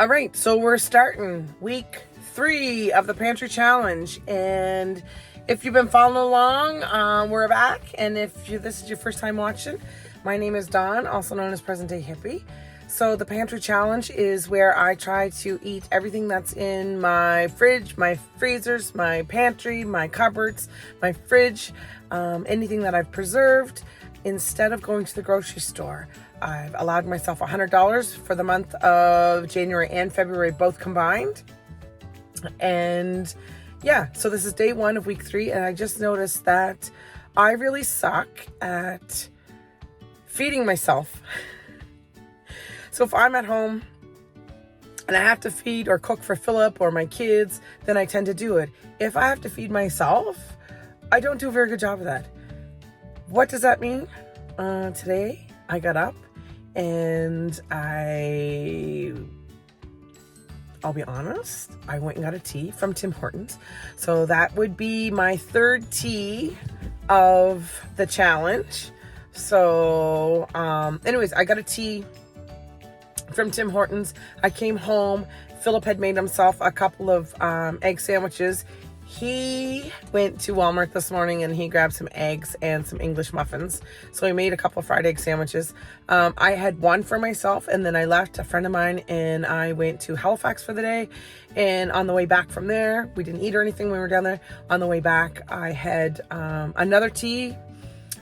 All right, so we're starting week 3 of the Pantry Challenge, and if you've been following along, we're back. And if this is your first time watching, my name is Dawn, also known as Present Day Hippie. So the Pantry Challenge is where I try to eat everything that's in my fridge, my freezers, my pantry, my cupboards, my fridge, anything that I've preserved, instead of going to the grocery store. I've allowed myself $100 for the month of January and February, both combined. And yeah, so this is day 1 of week 3, and I just noticed that I really suck at feeding myself. So if I'm at home and I have to feed or cook for Philip or my kids, then I tend to do it. If I have to feed myself, I don't do a very good job of that. What does that mean? Today I got up and I'll be honest, I went and got a tea from Tim Hortons. So that would be my 3rd tea of the challenge. So anyways, I got a tea from Tim Hortons. I came home. Philip had made himself a couple of egg sandwiches. He went to Walmart this morning and he grabbed some eggs and some English muffins. So he made a couple of fried egg sandwiches. I had one for myself, and then I left a friend of mine and I went to Halifax for the day. And on the way back from there, we didn't eat or anything when we were down there. On the way back, I had another tea.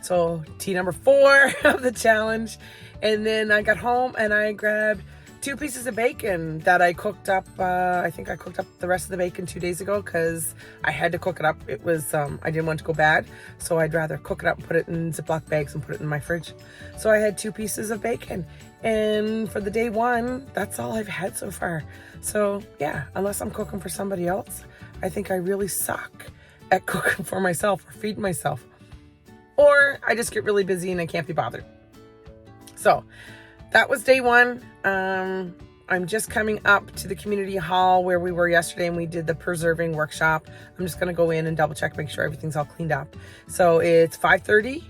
So tea number 4 of the challenge. And then I got home and I grabbed 2 pieces of bacon that I cooked up. I think I cooked up the rest of the bacon 2 days ago because I had to cook it up. It was, I didn't want it to go bad. So I'd rather cook it up and put it in Ziploc bags and put it in my fridge. So I had 2 pieces of bacon. And for the day 1, that's all I've had so far. So yeah, unless I'm cooking for somebody else, I think I really suck at cooking for myself or feeding myself. Or I just get really busy and I can't be bothered. So that was day 1. I'm just coming up to the community hall where we were yesterday and we did the preserving workshop. I'm just going to go in and double check, make sure everything's all cleaned up. So it's 5:30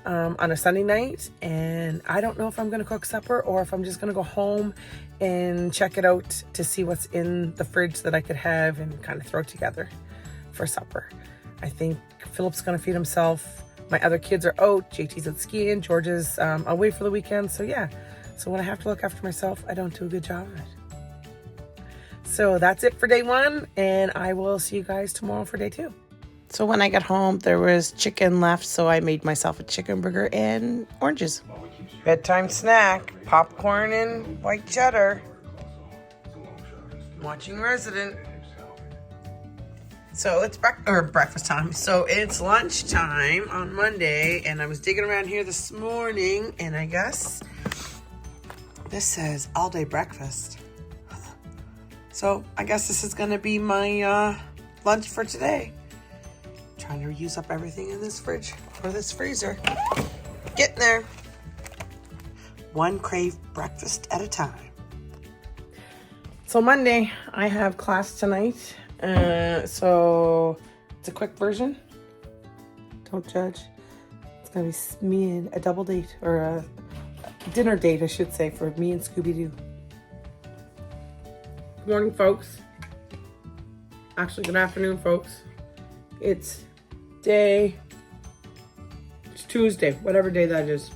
on a Sunday night, and I don't know if I'm going to cook supper or if I'm just going to go home and check it out to see what's in the fridge that I could have and kind of throw together for supper. I think Philip's going to feed himself. My other kids are out. JT's at skiing. George is away for the weekend. So yeah. So when I have to look after myself, I don't do a good job of it. So that's it for day 1. And I will see you guys tomorrow for day 2. So when I got home, there was chicken left. So I made myself a chicken burger and oranges. Bedtime snack. Popcorn and white cheddar. Watching Resident. So it's breakfast time. So it's lunchtime on Monday, and I was digging around here this morning, and I guess this says all day breakfast. So I guess this is gonna be my lunch for today. Trying to use up everything in this fridge or this freezer. Getting there. One crave breakfast at a time. So Monday, I have class tonight. So it's a quick version. Don't judge. It's gonna be me and a double date, or a dinner date, I should say, for me and Scooby-Doo. Good morning, folks. Actually, good afternoon, folks. It's Tuesday, whatever day that is.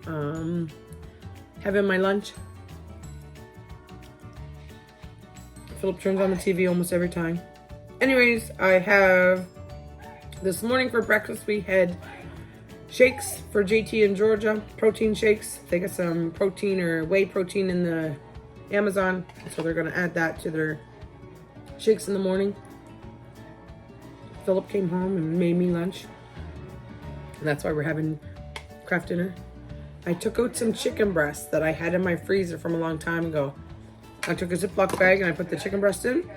Having my lunch. Philip turns on the TV almost every time. Anyways, I have, this morning for breakfast, we had shakes for JT and Georgia, protein shakes. They got some protein or whey protein in the Amazon, so they're gonna add that to their shakes in the morning. Philip came home and made me lunch, and that's why we're having craft dinner. I took out some chicken breasts that I had in my freezer from a long time ago. I took a Ziploc bag and I put the chicken breast in,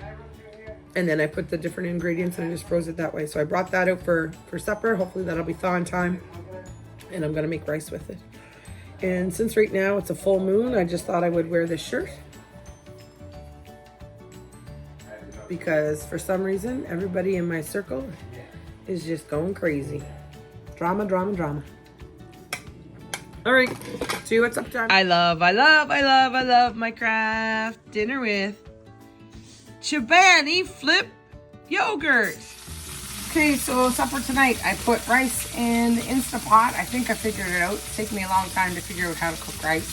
and then I put the different ingredients and I just froze it that way. So I brought that out for supper. Hopefully that'll be thaw in time, and I'm gonna make rice with it. And since right now it's a full moon, I just thought I would wear this shirt because for some reason everybody in my circle is just going crazy. Drama, drama, drama. All right, see what's up, John. I love my craft dinner with Chobani flip yogurt. Okay, so supper tonight, I put rice in the Instant Pot. I think I figured it out. It's taken me a long time to figure out how to cook rice.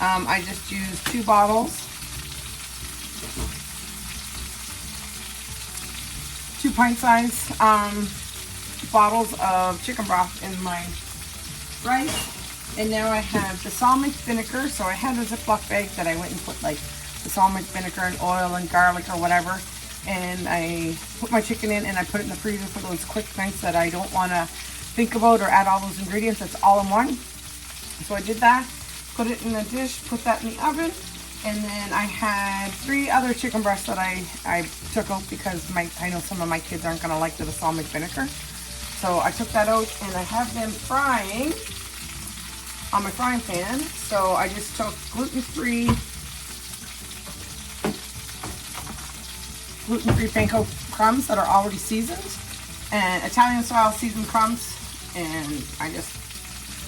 I just used 2 bottles, 2 pint-size bottles of chicken broth in my rice. And now I have balsamic vinegar. So I had a Ziploc bag that I went and put like balsamic vinegar and oil and garlic or whatever. And I put my chicken in and I put it in the freezer for those quick nights that I don't want to think about or add all those ingredients. It's all in one. So I did that, put it in a dish, put that in the oven. And then I had 3 other chicken breasts that I took out because I know some of my kids aren't going to like the balsamic vinegar. So I took that out and I have them frying on my frying pan. So I just took gluten-free panko crumbs that are already seasoned and Italian style seasoned crumbs, and I just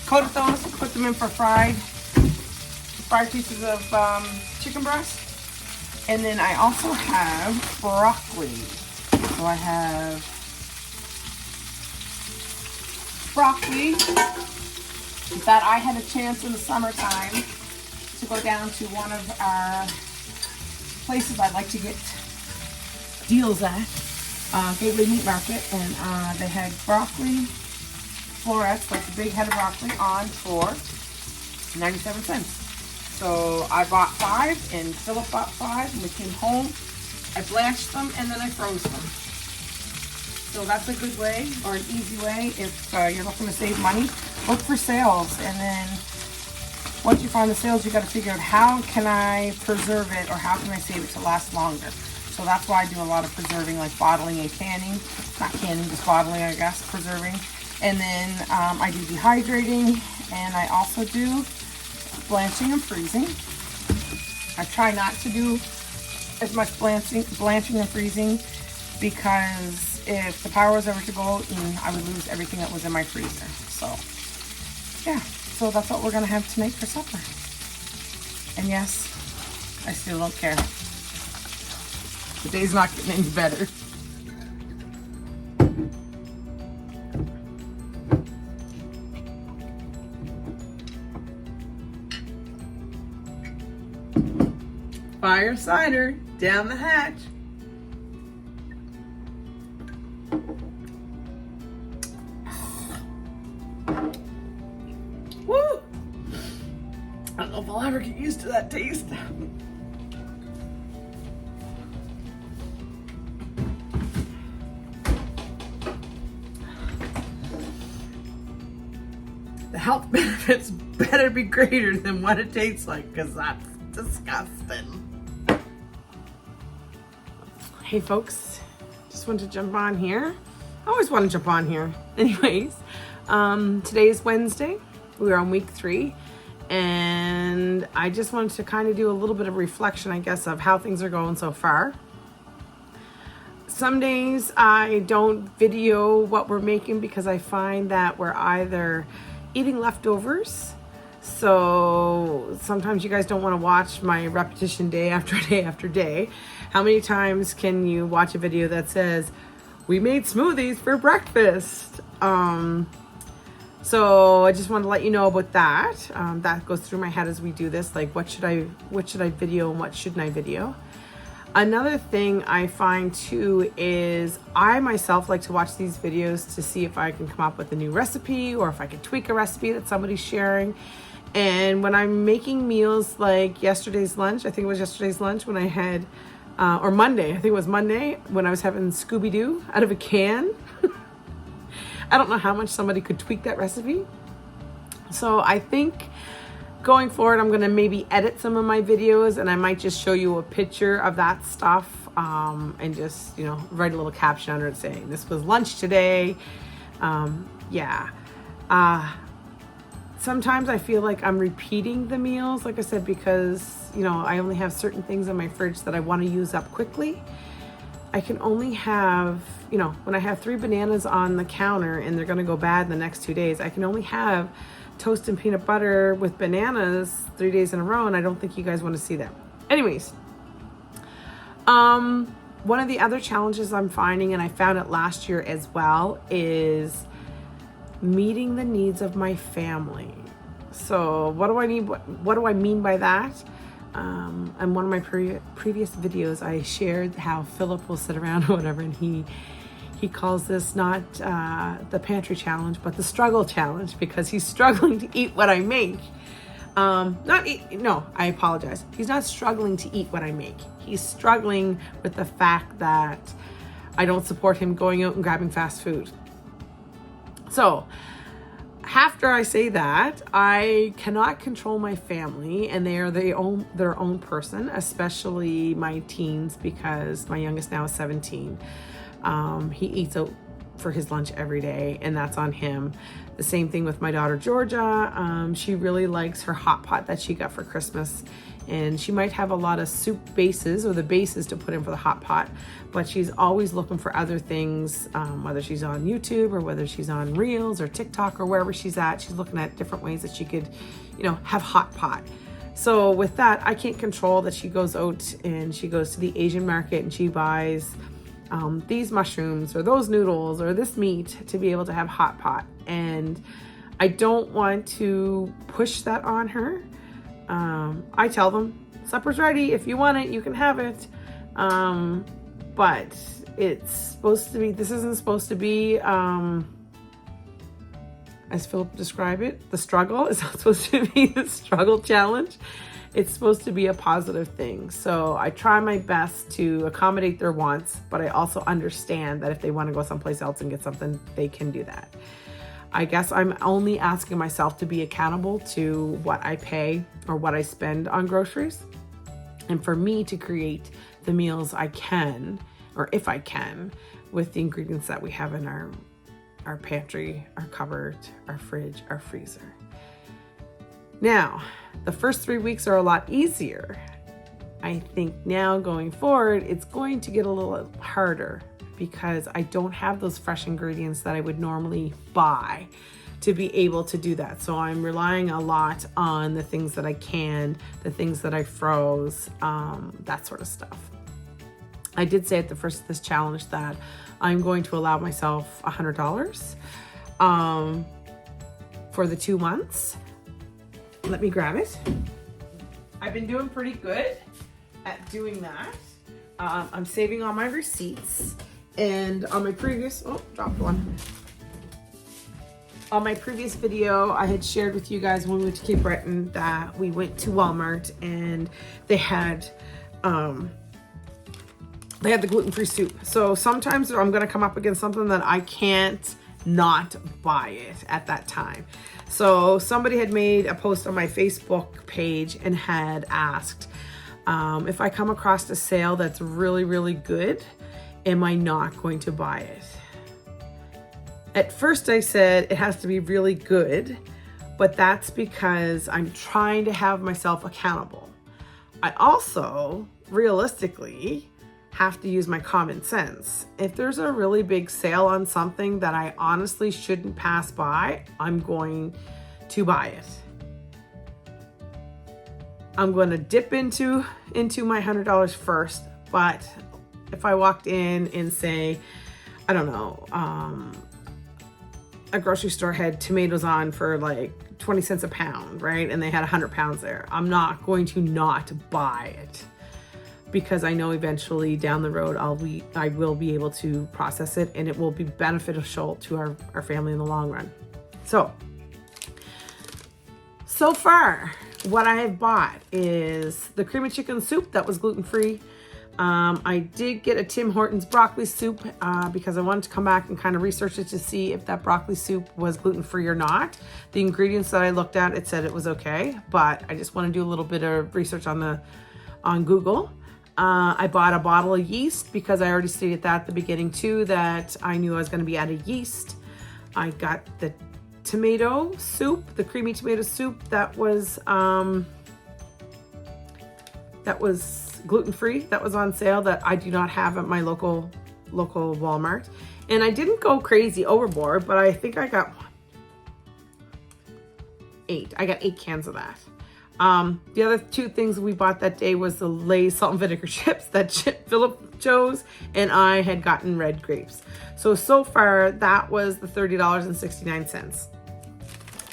coated those, put them in for fried pieces of chicken breast. And then I also have broccoli. So I have broccoli that I had a chance in the summertime to go down to one of our places I like to get deals at, Gateway Meat Market, and they had broccoli florets, like the big head of broccoli, on for 97 cents. So I bought 5 and Philip bought 5 and we came home. I blanched them and then I froze them. So that's a good way, or an easy way, if you're looking to save money. Look for sales, and then once you find the sales, you got to figure out how can I preserve it or how can I save it to last longer. So that's why I do a lot of preserving, like bottling and canning. Not canning, just bottling, I guess, preserving. And then I do dehydrating, and I also do blanching and freezing. I try not to do as much blanching and freezing because if the power was ever to go out, I would lose everything that was in my freezer. So yeah, so that's what we're gonna have tonight for supper. And yes, I still don't care. The day's not getting any better. Fire cider down the hatch. Woo! I don't know if I'll ever get used to that taste. The health benefits better be greater than what it tastes like, because that's disgusting. Hey folks, just wanted to jump on here. I always want to jump on here. Anyways, today is Wednesday. We're on week 3. And I just wanted to kind of do a little bit of reflection, I guess, of how things are going so far. Some days I don't video what we're making because I find that we're either eating leftovers. So sometimes you guys don't want to watch my repetition day after day after day. How many times can you watch a video that says, we made smoothies for breakfast? So I just want to let you know about that. That goes through my head as we do this, like what should I video and what shouldn't I video? Another thing I find too is I myself like to watch these videos to see if I can come up with a new recipe or if I can tweak a recipe that somebody's sharing. And when I'm making meals like yesterday's lunch, I think it was yesterday's lunch when I had, or Monday, I think it was Monday when I was having Scooby-Doo out of a can. I don't know how much somebody could tweak that recipe. So I think going forward, I'm gonna maybe edit some of my videos and I might just show you a picture of that stuff and just, you know, write a little caption under it saying, this was lunch today. Sometimes I feel like I'm repeating the meals, like I said, because, you know, I only have certain things in my fridge that I want to use up quickly. I can only have, you know, when I have 3 bananas on the counter and they're going to go bad in the next 2 days, I can only have toast and peanut butter with bananas 3 days in a row, and I don't think you guys want to see that. Anyways, one of the other challenges I'm finding, and I found it last year as well, is meeting the needs of my family. So what do I need? What do I mean by that? In one of my previous videos, I shared how Philip will sit around or whatever, and he calls this not the pantry challenge, but the struggle challenge, because he's struggling to eat what I make. I apologize. He's not struggling to eat what I make. He's struggling with the fact that I don't support him going out and grabbing fast food. So after I say that, I cannot control my family, and they are their own person, especially my teens, because my youngest now is 17. He eats out for his lunch every day, and that's on him. The same thing with my daughter Georgia. She really likes her hot pot that she got for Christmas, and she might have a lot of soup bases or the bases to put in for the hot pot, but she's always looking for other things, whether she's on YouTube or whether she's on Reels or TikTok or wherever she's at. She's looking at different ways that she could, have hot pot. So with that, I can't control that she goes out and she goes to the Asian market and she buys these mushrooms or those noodles or this meat to be able to have hot pot. And I don't want to push that on her. I tell them, supper's ready. If you want it, you can have it. But it's supposed to be, this isn't supposed to be, as Philip described it, the struggle. It's not supposed to be the struggle challenge. It's supposed to be a positive thing. So I try my best to accommodate their wants, but I also understand that if they want to go someplace else and get something, they can do that. I guess I'm only asking myself to be accountable to what I pay or what I spend on groceries. And for me to create the meals I can, or if I can, with the ingredients that we have in our pantry, our cupboard, our fridge, our freezer. Now, the first 3 weeks are a lot easier. I think now going forward, it's going to get a little harder because I don't have those fresh ingredients that I would normally buy to be able to do that. So I'm relying a lot on the things that I can, the things that I froze, that sort of stuff. I did say at the first of this challenge that I'm going to allow myself $100 for the 2 months. Let me grab it. I've been doing pretty good at doing that. I'm saving all my receipts. And on my previous, dropped one. On my previous video, I had shared with you guys when we went to Cape Breton that we went to Walmart and they had the gluten-free soup. So sometimes I'm gonna come up against something that I can't not buy it at that time. So somebody had made a post on my Facebook page and had asked if I come across a sale that's really, really good, am I not going to buy it? At first I said it has to be really good, but that's because I'm trying to have myself accountable. I also, realistically, have to use my common sense. If there's a really big sale on something that I honestly shouldn't pass by, I'm going to buy it. I'm going to dip into my $100 first, but if I walked in and say, I don't know, a grocery store had tomatoes on for like 20 cents a pound, right? And they had 100 pounds there. I'm not going to not buy it because I know eventually down the road I will be able to process it and it will be beneficial to our family in the long run. So far, what I have bought is the cream of chicken soup that was gluten-free. I did get a Tim Hortons broccoli soup because I wanted to come back and kind of research it to see if that broccoli soup was gluten-free or not. The ingredients that I looked at, it said it was okay, but I just want to do a little bit of research on Google. I bought a bottle of yeast because I already stated that at the beginning too, that I knew I was going to be out of yeast. I got the tomato soup, the creamy tomato soup that was gluten-free, that was on sale, that I do not have at my local Walmart. And I didn't go crazy overboard, but I think I got 8. I got 8 cans of that. The other 2 things we bought that day was the Lay's salt and vinegar chips that Philip chose, and I had gotten red grapes. So far that was the $30.69.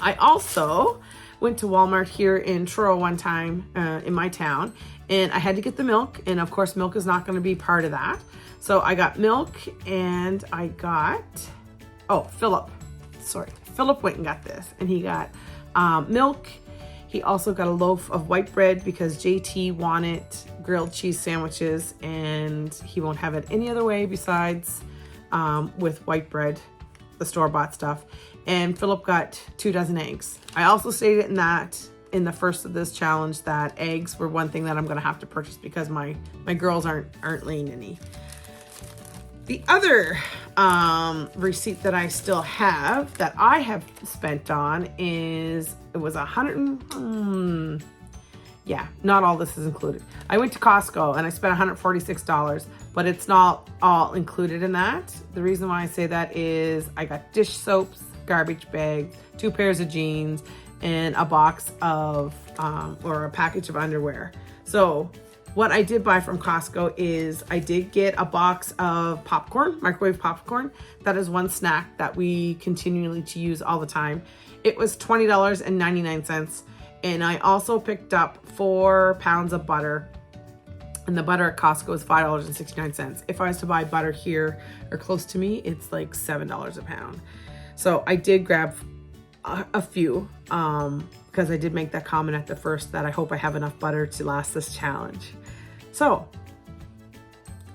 I also went to Walmart here in Truro one time in my town, and I had to get the milk, and of course milk is not going to be part of that. So I got milk, and I got, Philip went and got this, and he got milk. He also got a loaf of white bread because JT wanted grilled cheese sandwiches, and he won't have it any other way besides with white bread, the store-bought stuff. And Philip got 2 dozen eggs. I also stated in the first of this challenge that eggs were one thing that I'm gonna have to purchase because my girls aren't laying any. The other receipt that I still have that I have spent on is, it was not all this is included. I went to Costco and I spent $146, but it's not all included in that. The reason why I say that is I got dish soaps, garbage bags, 2 pairs of jeans, and a box of, or a package of underwear. So what I did buy from Costco is I did get a box of popcorn, microwave popcorn. That is one snack that we continually to use all the time. It was $20.99. And I also picked up 4 pounds of butter. And the butter at Costco is $5.69. If I was to buy butter here or close to me, it's like $7 a pound. So I did grab a few because I did make that comment at the first that I hope I have enough butter to last this challenge. So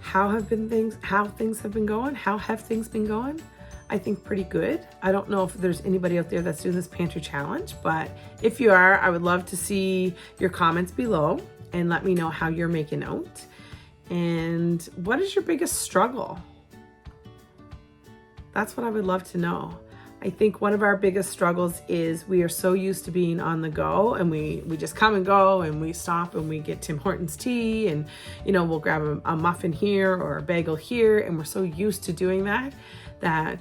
how have things been going? How have things been going? I think pretty good. I don't know if there's anybody out there that's doing this pantry challenge, but if you are, I would love to see your comments below and let me know how you're making out. And what is your biggest struggle? That's what I would love to know. I think one of our biggest struggles is we are so used to being on the go, and we just come and go, and we stop and we get Tim Hortons tea, and we'll grab a muffin here or a bagel here, and we're so used to doing that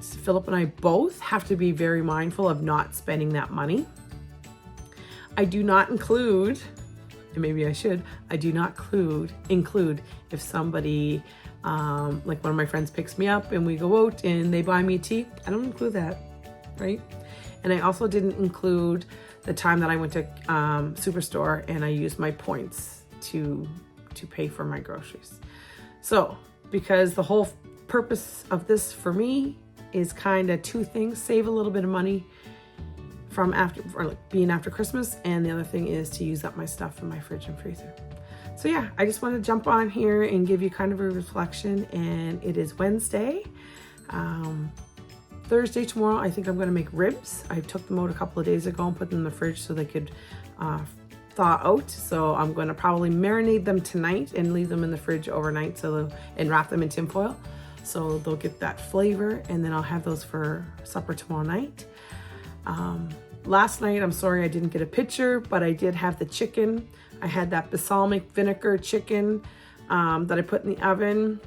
Philip and I both have to be very mindful of not spending that money. I do not include, and maybe I should, I do not include if somebody like one of my friends picks me up and we go out and they buy me tea. I don't include that. Right? And I also didn't include the time that I went to Superstore and I used my points to pay for my groceries. So, because the whole purpose of this for me is kind of 2 things: save a little bit of money from being after Christmas, and the other thing is to use up my stuff in my fridge and freezer. So yeah, I just want to jump on here and give you kind of a reflection, and it is Wednesday. Thursday, tomorrow, I think I'm going to make ribs. I took them out a couple of days ago and put them in the fridge so they could thaw out. So I'm going to probably marinate them tonight and leave them in the fridge overnight and wrap them in tin foil so they'll get that flavor, and then I'll have those for supper tomorrow night. Last night, I'm sorry I didn't get a picture, but I did have the chicken. I had that balsamic vinegar chicken that I put in the oven.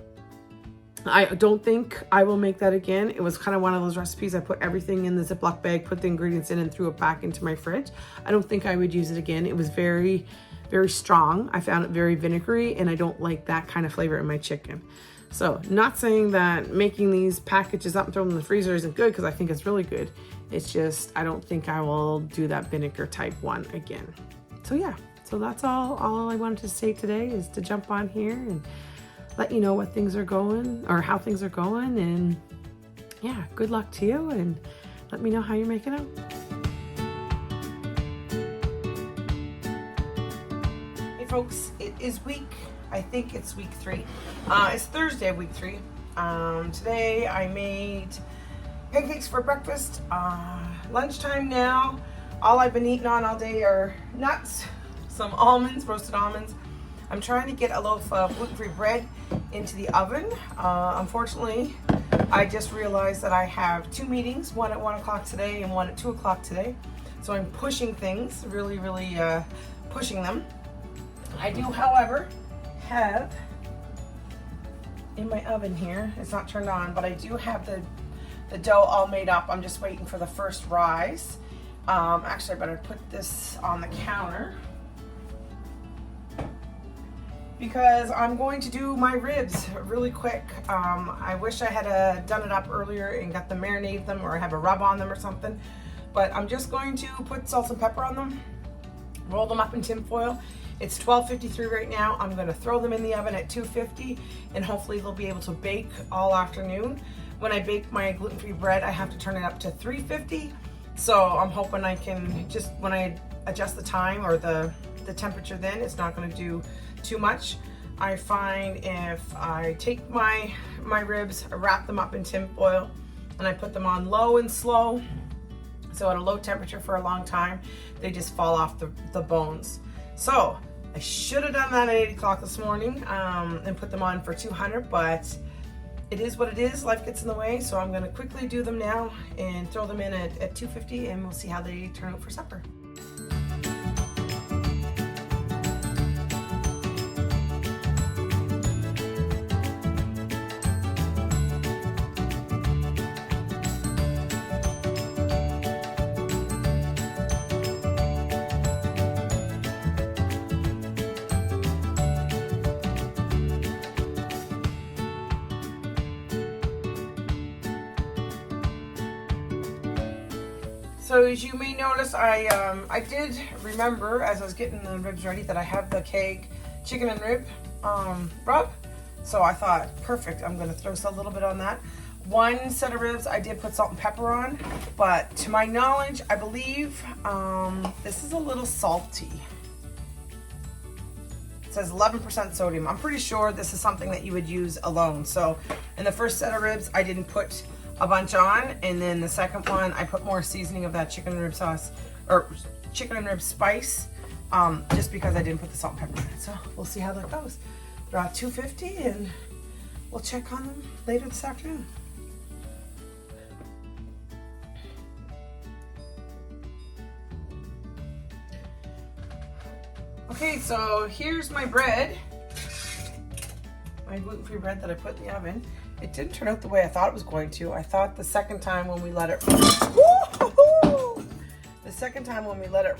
I don't think I will make that again. It was kind of one of those recipes I put everything in the Ziploc bag, put the ingredients in, and threw it back into my fridge. I don't think I would use it again. It was very, very strong. I found it very vinegary, and I don't like that kind of flavor in my chicken. So, not saying that making these packages up and throwing them in the freezer isn't good, because I think it's really good. It's just, I don't think I will do that vinegar type one again. So yeah, so that's all I wanted to say today, is to jump on here and let you know what things are going, or how things are going, and yeah, good luck to you, and let me know how you're making out. Hey folks, it is I think it's week 3. It's Thursday, week 3. Today I made pancakes for breakfast. Lunchtime now. All I've been eating on all day are nuts, some almonds, roasted almonds. I'm trying to get a loaf of gluten-free bread into the oven. Unfortunately, I just realized that I have 2 meetings, one at 1 o'clock today and one at 2 o'clock today. So I'm pushing things, really pushing them. I do, however, have in my oven here, it's not turned on, but I do have the dough all made up. I'm just waiting for the first rise. Actually, I better put this on the counter because I'm going to do my ribs really quick. I wish I had done it up earlier and got them marinated them or have a rub on them or something. But I'm just going to put salt and pepper on them, roll them up in tin foil. It's 12:53 right now. I'm going to throw them in the oven at 250 and hopefully they'll be able to bake all afternoon. When I bake my gluten-free bread, I have to turn it up to 350. So I'm hoping I can just, when I adjust the time or the temperature then, it's not going to do too much. I find if I take my ribs, I wrap them up in tin foil and I put them on low and slow, so at a low temperature for a long time, they just fall off the bones. So I should have done that at 8 o'clock this morning and put them on for 200, but it is what it is. Life gets in the way, so I'm gonna quickly do them now and throw them in at 250 and we'll see how they turn out for supper. So as you may notice, I did remember as I was getting the ribs ready that I have the keg chicken and rib rub. So I thought, perfect, I'm gonna throw a little bit on that. One set of ribs I did put salt and pepper on, but to my knowledge, I believe this is a little salty. It says 11% sodium. I'm pretty sure this is something that you would use alone. So in the first set of ribs, I didn't put a bunch on, and then the second one I put more seasoning of that chicken and rib sauce or chicken and rib spice, just because I didn't put the salt and pepper in it. So we'll see how that goes. They're at 250 and we'll check on them later this afternoon. Okay, so here's my bread, my gluten-free bread that I put in the oven. It didn't turn out the way I thought it was going to. I thought the second time when we let it,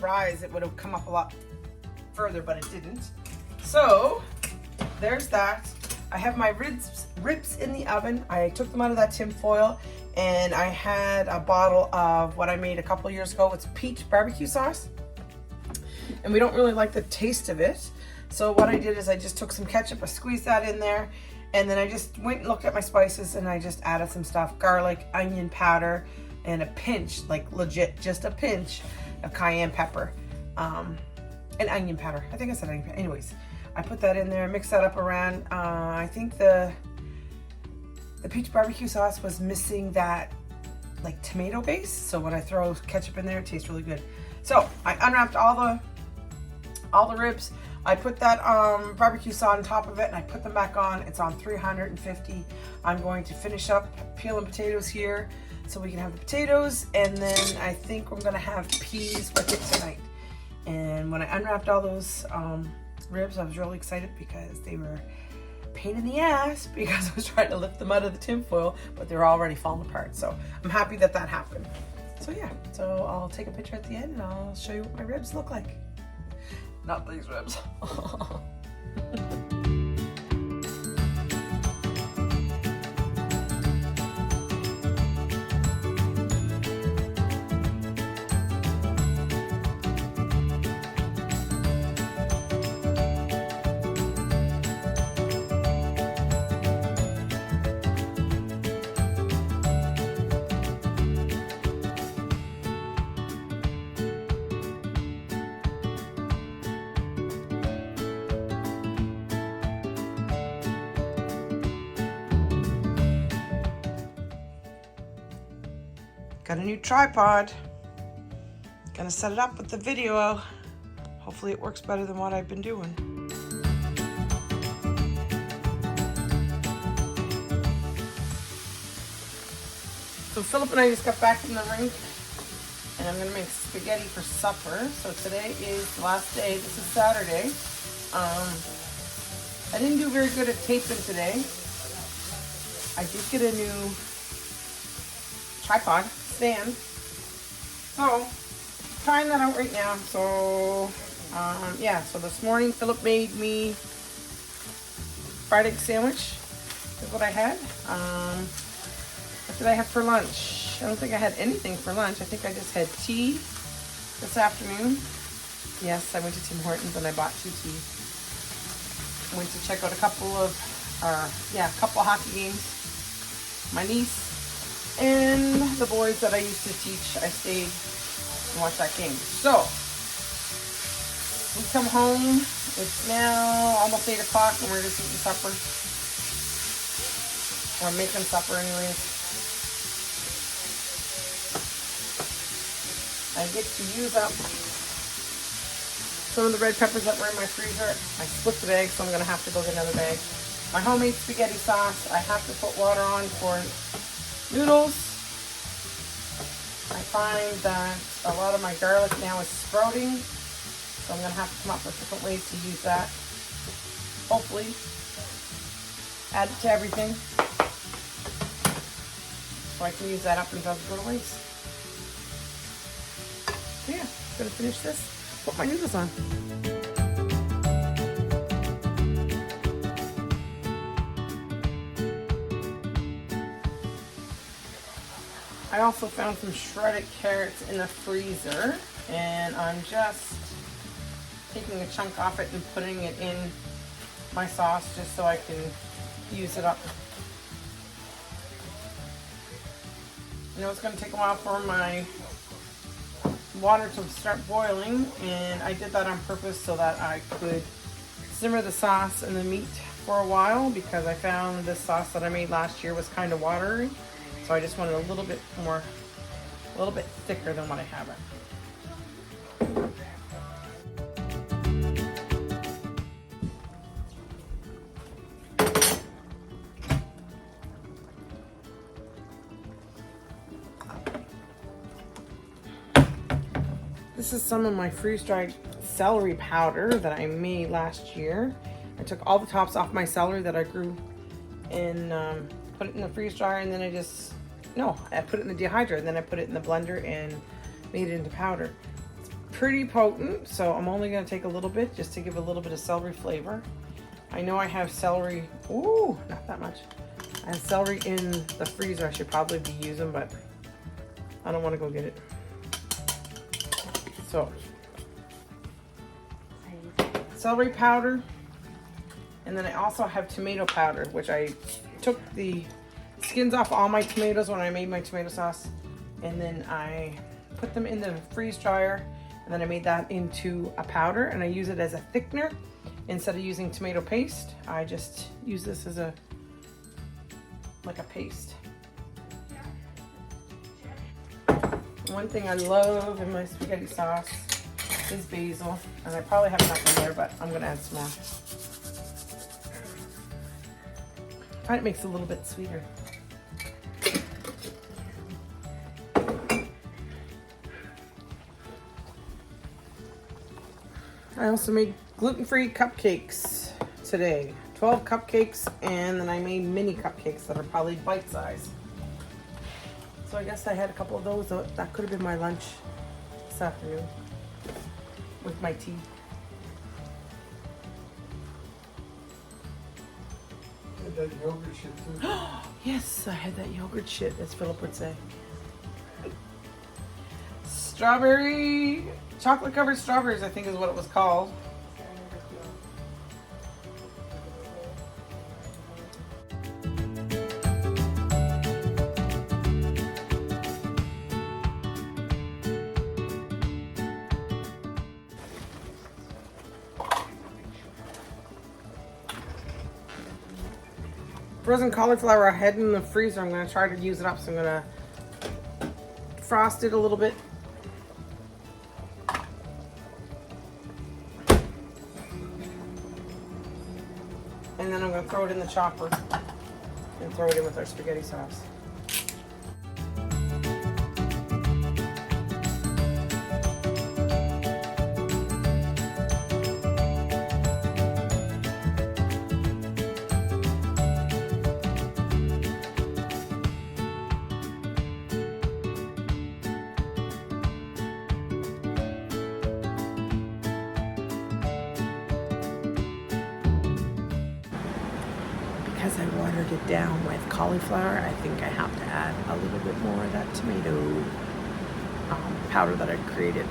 rise, it would have come up a lot further, but it didn't. So there's that. I have my ribs in the oven. I took them out of that tin foil, and I had a bottle of what I made a couple years ago. It's peach barbecue sauce, and we don't really like the taste of it. So what I did is I just took some ketchup, I squeezed that in there, and then I just went and looked at my spices and I just added some stuff, garlic, onion powder, and a pinch, like legit, just a pinch of cayenne pepper, and onion powder. I think I said onion powder. Anyways, I put that in there, mixed that up around. I think the peach barbecue sauce was missing that like tomato base. So when I throw ketchup in there, it tastes really good. So I unwrapped all the ribs. I put that barbecue sauce on top of it and I put them back on. It's on 350. I'm going to finish up peeling potatoes here so we can have the potatoes, and then I think we're gonna have peas with it tonight. And when I unwrapped all those ribs, I was really excited because they were a pain in the ass because I was trying to lift them out of the tin foil, but they're already falling apart. So I'm happy that that happened. So yeah, so I'll take a picture at the end and I'll show you what my ribs look like. Not these ribs. Got a new tripod. Gonna set it up with the video. Hopefully it works better than what I've been doing. So Philip and I just got back from the rink and I'm gonna make spaghetti for supper. So today is the last day. This is Saturday. I didn't do very good at taping today. I did get a new tripod stand. So trying that out right now. So, yeah, so this morning Philip made me fried egg sandwich is what I had. What did I have for lunch? I don't think I had anything for lunch. I think I just had tea this afternoon. Yes, I went to Tim Hortons and I bought 2 tea. I went to check out a couple of hockey games. My niece and the boys that I used to teach, I stayed and watched that game. So, we come home. It's now almost 8 o'clock and we're just eating supper. Or making supper anyways. I get to use up some of the red peppers that were in my freezer. I split the bag, so I'm going to have to go get another bag. My homemade spaghetti sauce, I have to put water on for noodles. I find that a lot of my garlic now is sprouting, so I'm going to have to come up with different ways to use that. Hopefully, add it to everything, so I can use that up and doesn't go to waste. So yeah, I'm going to finish this, put my noodles on. I also found some shredded carrots in the freezer, and I'm just taking a chunk off it and putting it in my sauce just so I can use it up. I know it's going to take a while for my water to start boiling, and I did that on purpose so that I could simmer the sauce and the meat for a while, because I found this sauce that I made last year was kind of watery. So I just wanted a little bit thicker than what I have it. This is some of my freeze-dried celery powder that I made last year. I took all the tops off my celery that I grew and put it in the freeze dryer, and then I put it in the dehydrator, and then I put it in the blender and made it into powder. It's pretty potent, so I'm only going to take a little bit just to give a little bit of celery flavor. I know I have celery, ooh, not that much. I have celery in the freezer I should probably be using, but I don't want to go get it. So, celery powder, and then I also have tomato powder, which I took the skins off all my tomatoes when I made my tomato sauce, and then I put them in the freeze dryer, and then I made that into a powder, and I use it as a thickener instead of using tomato paste. I just use this as like a paste. One thing I love in my spaghetti sauce is basil, and I probably have enough in there, but I'm gonna add some more. I find it makes it a little bit sweeter. I also made gluten-free cupcakes today. 12 cupcakes, and then I made mini cupcakes that are probably bite-sized. So I guess I had a couple of those. That could have been my lunch this afternoon with my tea. Had that yogurt shit too. Yes, I had that yogurt shit, as Philip would say. Strawberry, chocolate covered strawberries, I think is what it was called. Frozen cauliflower I had in the freezer. I'm going to try to use it up, so I'm going to frost it a little bit. And then I'm going to throw it in the chopper and throw it in with our spaghetti sauce. watered it down with cauliflower, I think I have to add a little bit more of that tomato powder that I created.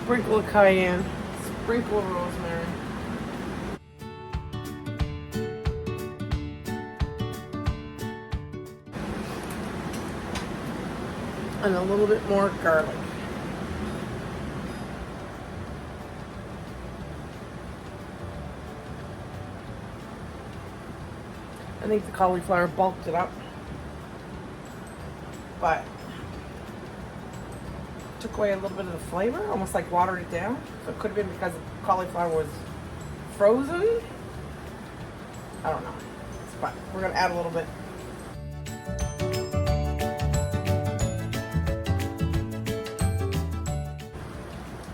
Sprinkle of cayenne, sprinkle of rosemary. And a little bit more garlic. I think the cauliflower bulked it up, but took away a little bit of the flavor, almost like watered it down. So it could have been because the cauliflower was frozen. I don't know, but we're gonna add a little bit.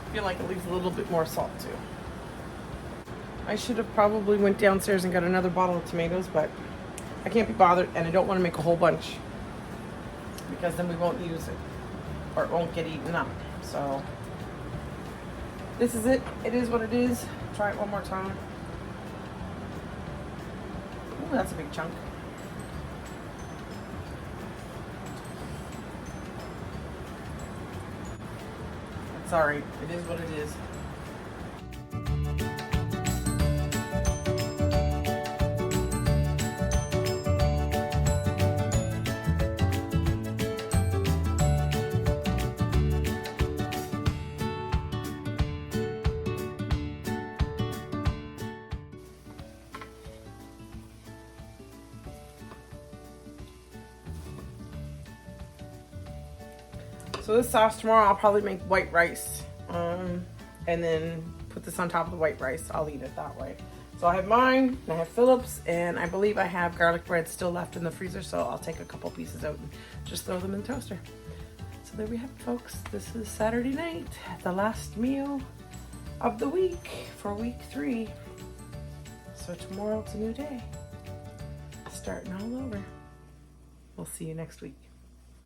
I feel like it leaves a little bit more salt too. I should have probably went downstairs and got another bottle of tomatoes, but I can't be bothered, and I don't want to make a whole bunch because then we won't use it or it won't get eaten up. So this is it. It is what it is. Try it one more time. Ooh, that's a big chunk. It's alright. It is what it is. So this sauce tomorrow, I'll probably make white rice and then put this on top of the white rice. I'll eat it that way. So I have mine, and I have Philip's, and I believe I have garlic bread still left in the freezer, so I'll take a couple pieces out and just throw them in the toaster. So there we have it, folks. This is Saturday night, the last meal of the week for week 3. So tomorrow it's a new day. Starting all over. We'll see you next week.